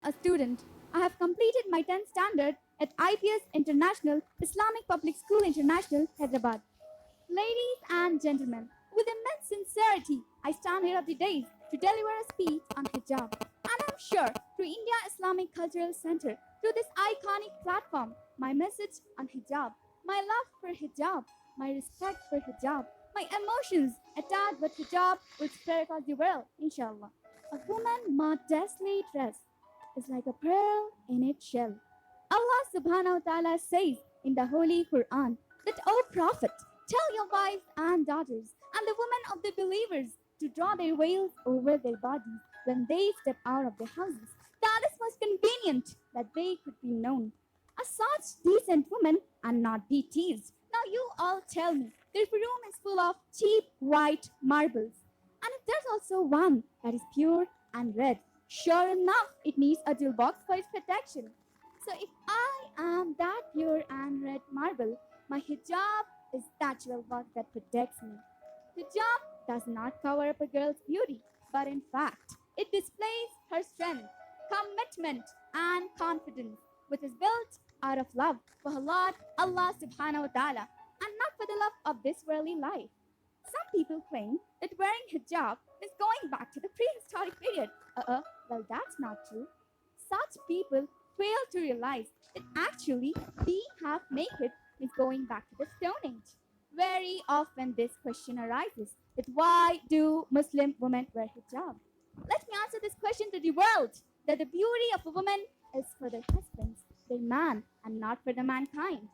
a student. I have completed my 10th standard at IPS International Islamic Public School International, Hyderabad. Ladies and gentlemen, with immense sincerity, I stand here of the days to deliver a speech on hijab. And I'm sure through India Islamic Cultural Center, through this iconic platform, my message on hijab, my love for hijab, my respect for hijab, my emotions attached with hijab will spread across the world, inshallah. A woman modestly dressed is like a pearl in its shell. Allah subhanahu wa ta'ala says in the Holy Quran that, O Prophet, tell your wives and daughters and the women of the believers to draw their veils over their bodies when they step out of their houses. That is most convenient that they could be known as such decent women and not be teased. Now you all tell me, this room is full of cheap white marbles. And if there's also one that is pure and red, sure enough, it needs a jewel box for its protection. So if I am that pure and red marble, my hijab is that jewel box that protects me. Hijab does not cover up a girl's beauty, but in fact, it displays her strength, commitment, and confidence, which is built out of love for her Lord Allah subhanahu wa ta'ala, and not for the love of this worldly life. Some people claim that wearing hijab is going back to the prehistoric period. Well, that's not true. Such people fail to realize that actually being half naked is going back to the Stone Age. Very often this question arises that why do Muslim women wear hijab? Let me answer this question to the world that the beauty of a woman is for their husbands, their man, and not for the mankind.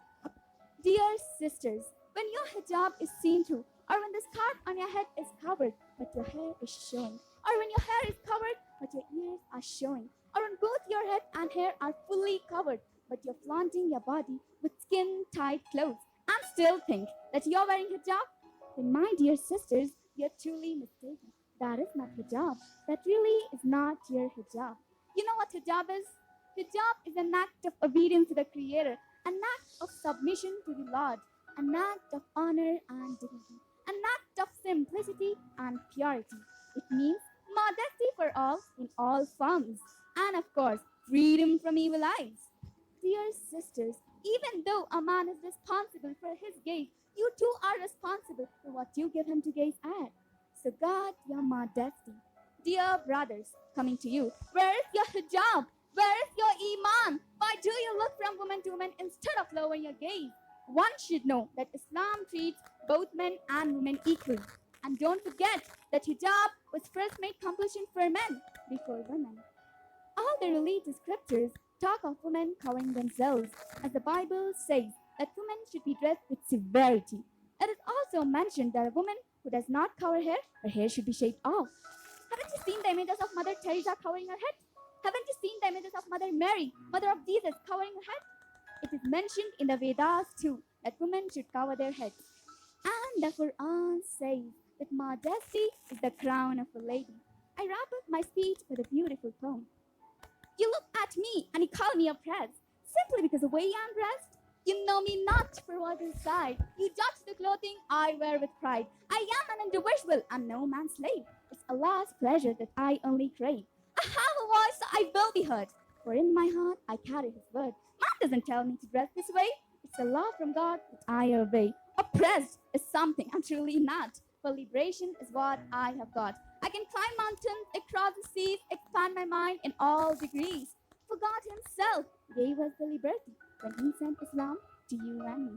Dear sisters, when your hijab is seen through, or when the scarf on your head is covered but your hair is showing, or when your hair is covered but your ears are showing, or when both your head and hair are fully covered but you're flaunting your body with skin-tight clothes and still think that you're wearing hijab, then my dear sisters, you're truly mistaken. That is not hijab. That really is not your hijab. You know what hijab is? Hijab is an act of obedience to the Creator, an act of submission to the Lord, an act of honor and dignity, an act of simplicity and purity. It means modesty for all in all forms, and of course, freedom from evil eyes. Dear sisters, even though a man is responsible for his gaze, you too are responsible for what you give him to gaze at. So guard your modesty. Dear brothers, coming to you, where is your hijab? Where is your iman? Why do you look from woman to woman instead of lowering your gaze? One should know that Islam treats both men and women equally. And don't forget that hijab was first made compulsion for men before women. All the religious scriptures talk of women covering themselves, as the Bible says that women should be dressed with severity. It is also mentioned that a woman who does not cover her hair should be shaved off. Haven't you seen the images of Mother Teresa covering her head? Haven't you seen the images of Mother Mary, Mother of Jesus, covering her head? It is mentioned in the Vedas too that women should cover their heads. And the Quran says that modesty is the crown of a lady. I wrap up my speech with a beautiful poem. You look at me and you call me oppressed simply because of the way I'm dressed. You know me not for what inside. You judge the clothing I wear with pride. I am an individual and no man's slave. It's Allah's pleasure that I only crave. I have a voice, so I will be heard. For in my heart I carry His word. Man doesn't tell me to dress this way. It's a law from God that I obey. Oppressed is something I'm truly not. For liberation is what I have got. I can climb mountains, across the seas, expand my mind in all degrees. For God Himself gave us the liberty when He sent Islam to you and me.